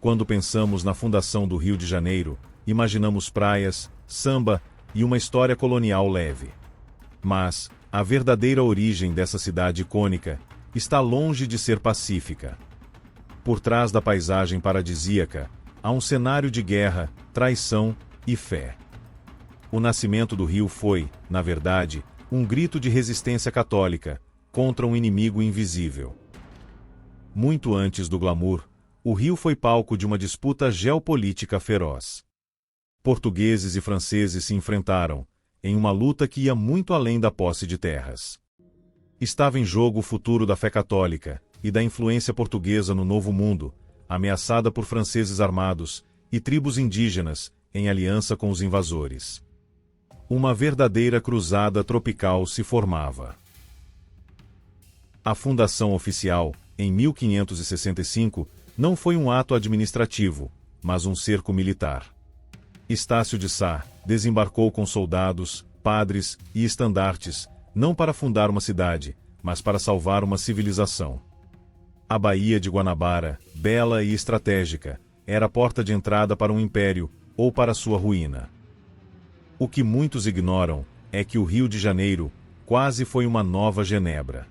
Quando pensamos na fundação do Rio de Janeiro, imaginamos praias, samba e uma história colonial leve. Mas a verdadeira origem dessa cidade icônica está longe de ser pacífica. Por trás da paisagem paradisíaca, há um cenário de guerra, traição e fé. O nascimento do Rio foi, na verdade, um grito de resistência católica contra um inimigo invisível. Muito antes do glamour, o Rio foi palco de uma disputa geopolítica feroz. Portugueses e franceses se enfrentaram, em uma luta que ia muito além da posse de terras. Estava em jogo o futuro da fé católica e da influência portuguesa no Novo Mundo, ameaçada por franceses armados e tribos indígenas em aliança com os invasores. Uma verdadeira cruzada tropical se formava. A fundação oficial, em 1565, não foi um ato administrativo, mas um cerco militar. Estácio de Sá desembarcou com soldados, padres e estandartes, não para fundar uma cidade, mas para salvar uma civilização. A Baía de Guanabara, bela e estratégica, era a porta de entrada para um império ou para sua ruína. O que muitos ignoram é que o Rio de Janeiro quase foi uma nova Genebra.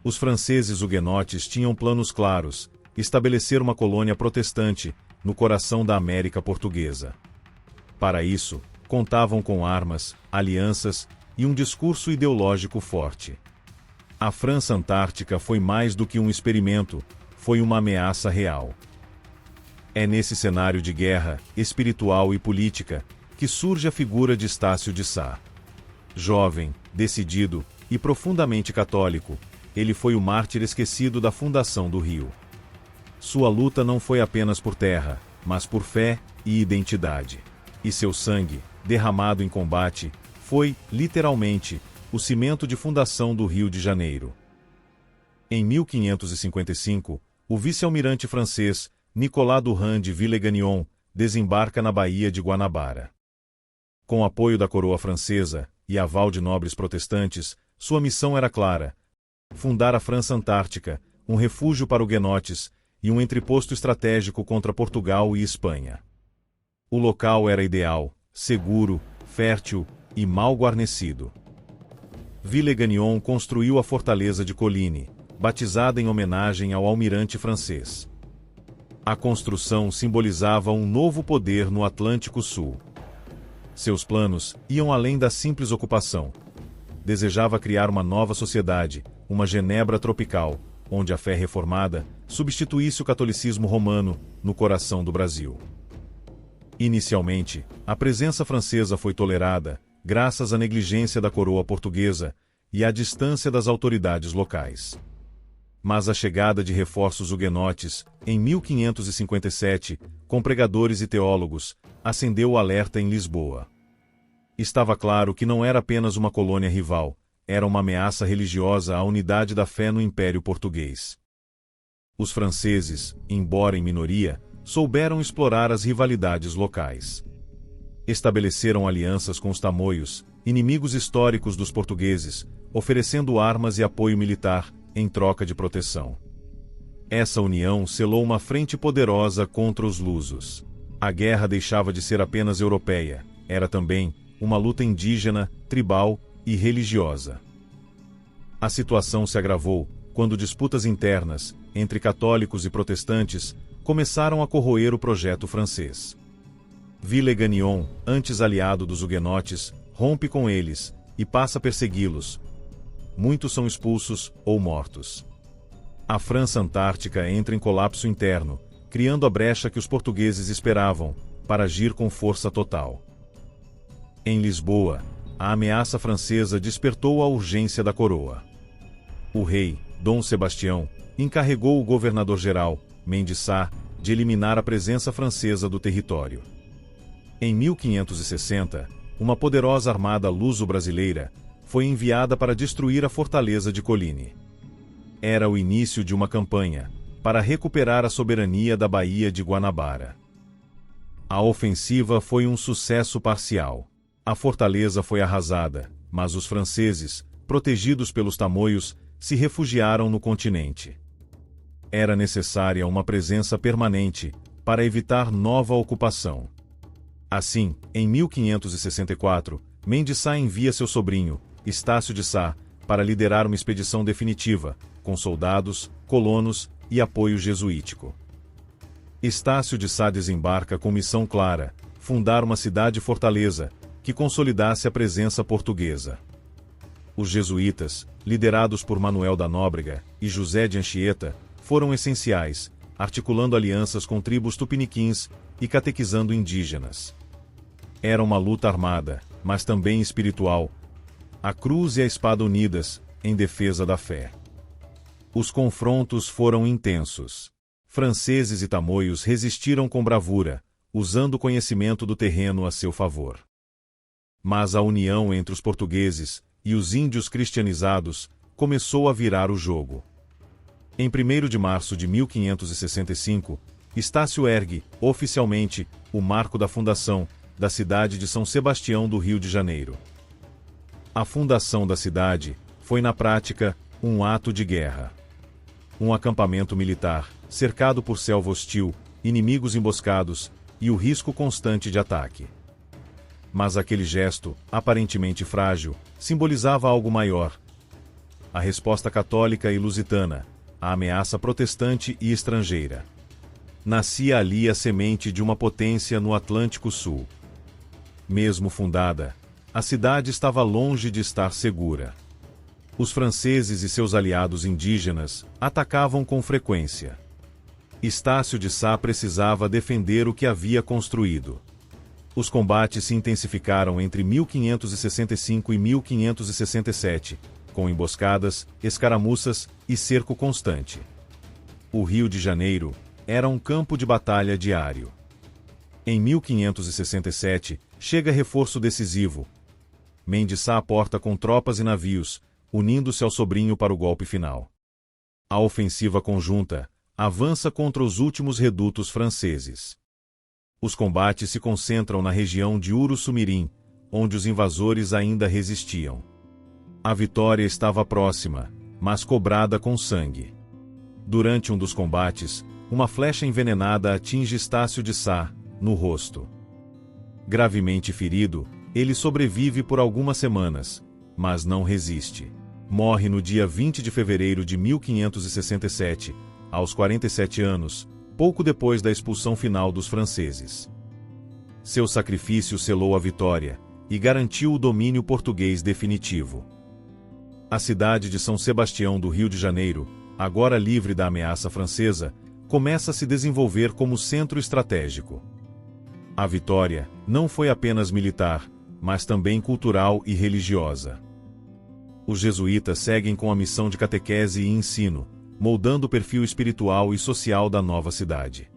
Os franceses huguenotes tinham planos claros: estabelecer uma colônia protestante no coração da América Portuguesa. Para isso, contavam com armas, alianças e um discurso ideológico forte. A França Antártica foi mais do que um experimento, foi uma ameaça real. É nesse cenário de guerra, espiritual e política, que surge a figura de Estácio de Sá. Jovem, decidido e profundamente católico, ele foi o mártir esquecido da fundação do Rio. Sua luta não foi apenas por terra, mas por fé e identidade. E seu sangue, derramado em combate, foi, literalmente, o cimento de fundação do Rio de Janeiro. Em 1555, o vice-almirante francês Nicolas Durand de Villegagnon desembarca na Baía de Guanabara. Com apoio da coroa francesa e aval de nobres protestantes, sua missão era clara: fundar a França Antártica, um refúgio para huguenotes e um entreposto estratégico contra Portugal e Espanha. O local era ideal, seguro, fértil e mal guarnecido. Villegagnon construiu a fortaleza de Coligny, batizada em homenagem ao almirante francês. A construção simbolizava um novo poder no Atlântico Sul. Seus planos iam além da simples ocupação. Desejava criar uma nova sociedade, uma Genebra tropical, onde a fé reformada substituísse o catolicismo romano no coração do Brasil. Inicialmente, a presença francesa foi tolerada, graças à negligência da coroa portuguesa e à distância das autoridades locais. Mas a chegada de reforços huguenotes, em 1557, com pregadores e teólogos, acendeu o alerta em Lisboa. Estava claro que não era apenas uma colônia rival, era uma ameaça religiosa à unidade da fé no Império Português. Os franceses, embora em minoria, souberam explorar as rivalidades locais. Estabeleceram alianças com os tamoios, inimigos históricos dos portugueses, oferecendo armas e apoio militar em troca de proteção. Essa união selou uma frente poderosa contra os lusos. A guerra deixava de ser apenas europeia, era também uma luta indígena, tribal e religiosa. A situação se agravou quando disputas internas, entre católicos e protestantes, começaram a corroer o projeto francês. Villegagnon, antes aliado dos huguenotes, rompe com eles e passa a persegui-los. Muitos são expulsos ou mortos. A França Antártica entra em colapso interno, criando a brecha que os portugueses esperavam, para agir com força total. Em Lisboa, a ameaça francesa despertou a urgência da coroa. O rei, Dom Sebastião, encarregou o governador-geral, Mendes Sá, de eliminar a presença francesa do território. Em 1560, uma poderosa armada luso-brasileira foi enviada para destruir a fortaleza de Coligny. Era o início de uma campanha para recuperar a soberania da Baía de Guanabara. A ofensiva foi um sucesso parcial. A fortaleza foi arrasada, mas os franceses, protegidos pelos tamoios, se refugiaram no continente. Era necessária uma presença permanente para evitar nova ocupação. Assim, em 1564, Mendes Sá envia seu sobrinho, Estácio de Sá, para liderar uma expedição definitiva, com soldados, colonos e apoio jesuítico. Estácio de Sá desembarca com missão clara: fundar uma cidade-fortaleza, que consolidasse a presença portuguesa. Os jesuítas, liderados por Manuel da Nóbrega e José de Anchieta, foram essenciais, articulando alianças com tribos tupiniquins e catequizando indígenas. Era uma luta armada, mas também espiritual, a cruz e a espada unidas, em defesa da fé. Os confrontos foram intensos. Franceses e tamoios resistiram com bravura, usando o conhecimento do terreno a seu favor. Mas a união entre os portugueses e os índios cristianizados começou a virar o jogo. Em 1º de março de 1565, Estácio ergue, oficialmente, o marco da fundação da cidade de São Sebastião do Rio de Janeiro. A fundação da cidade foi, na prática, um ato de guerra. Um acampamento militar, cercado por selva hostil, inimigos emboscados e o risco constante de ataque. Mas aquele gesto, aparentemente frágil, simbolizava algo maior: a resposta católica e lusitana, a ameaça protestante e estrangeira. Nascia ali a semente de uma potência no Atlântico Sul. Mesmo fundada, a cidade estava longe de estar segura. Os franceses e seus aliados indígenas atacavam com frequência. Estácio de Sá precisava defender o que havia construído. Os combates se intensificaram entre 1565 e 1567, com emboscadas, escaramuças e cerco constante. O Rio de Janeiro era um campo de batalha diário. Em 1567, chega reforço decisivo. Mendes Sá aporta com tropas e navios, unindo-se ao sobrinho para o golpe final. A ofensiva conjunta avança contra os últimos redutos franceses. Os combates se concentram na região de Uruçumirim, onde os invasores ainda resistiam. A vitória estava próxima, mas cobrada com sangue. Durante um dos combates, uma flecha envenenada atinge Estácio de Sá, no rosto. Gravemente ferido, ele sobrevive por algumas semanas, mas não resiste. Morre no dia 20 de fevereiro de 1567, aos 47 anos, pouco depois da expulsão final dos franceses. Seu sacrifício selou a vitória e garantiu o domínio português definitivo. A cidade de São Sebastião do Rio de Janeiro, agora livre da ameaça francesa, começa a se desenvolver como centro estratégico. A vitória não foi apenas militar, mas também cultural e religiosa. Os jesuítas seguem com a missão de catequese e ensino, moldando o perfil espiritual e social da nova cidade.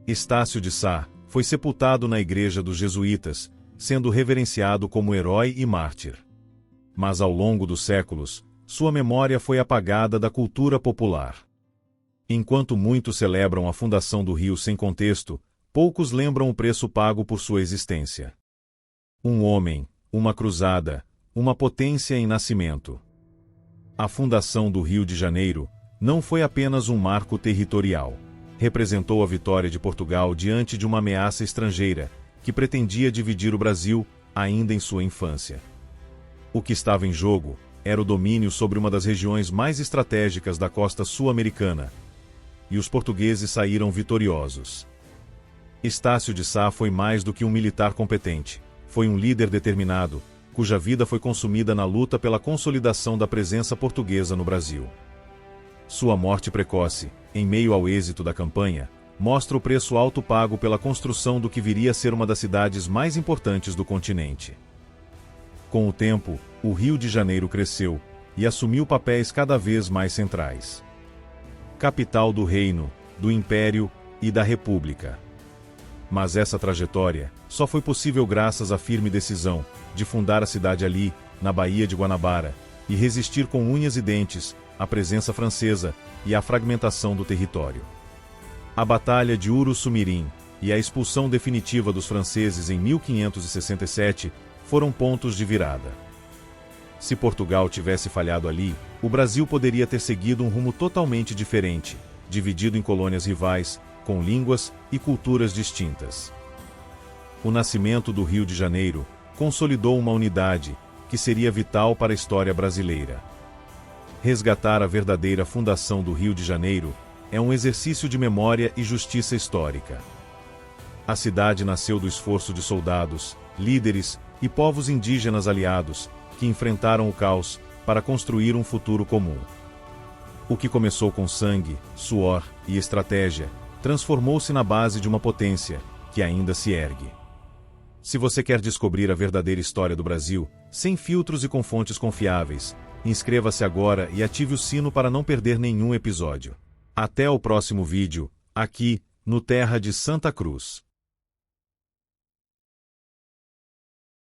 Estácio de Sá foi sepultado na igreja dos jesuítas, sendo reverenciado como herói e mártir. Mas ao longo dos séculos, sua memória foi apagada da cultura popular. Enquanto muitos celebram a fundação do Rio sem contexto, poucos lembram o preço pago por sua existência. Um homem, uma cruzada, uma potência em nascimento. A fundação do Rio de Janeiro não foi apenas um marco territorial. Representou a vitória de Portugal diante de uma ameaça estrangeira, que pretendia dividir o Brasil, ainda em sua infância. O que estava em jogo era o domínio sobre uma das regiões mais estratégicas da costa sul-americana. E os portugueses saíram vitoriosos. Estácio de Sá foi mais do que um militar competente. Foi um líder determinado, cuja vida foi consumida na luta pela consolidação da presença portuguesa no Brasil. Sua morte precoce, em meio ao êxito da campanha, mostra o preço alto pago pela construção do que viria a ser uma das cidades mais importantes do continente. Com o tempo, o Rio de Janeiro cresceu e assumiu papéis cada vez mais centrais. Capital do reino, do império e da república. Mas essa trajetória só foi possível graças à firme decisão de fundar a cidade ali, na Baía de Guanabara, e resistir com unhas e dentes à presença francesa e à fragmentação do território. A Batalha de Uruçumirim e a expulsão definitiva dos franceses em 1567 foram pontos de virada. Se Portugal tivesse falhado ali, o Brasil poderia ter seguido um rumo totalmente diferente, dividido em colônias rivais, com línguas e culturas distintas. O nascimento do Rio de Janeiro consolidou uma unidade que seria vital para a história brasileira. Resgatar a verdadeira fundação do Rio de Janeiro é um exercício de memória e justiça histórica. A cidade nasceu do esforço de soldados, líderes e povos indígenas aliados que enfrentaram o caos para construir um futuro comum. O que começou com sangue, suor e estratégia, transformou-se na base de uma potência que ainda se ergue. Se você quer descobrir a verdadeira história do Brasil, sem filtros e com fontes confiáveis, inscreva-se agora e ative o sino para não perder nenhum episódio. Até o próximo vídeo, aqui, no Terra de Santa Cruz.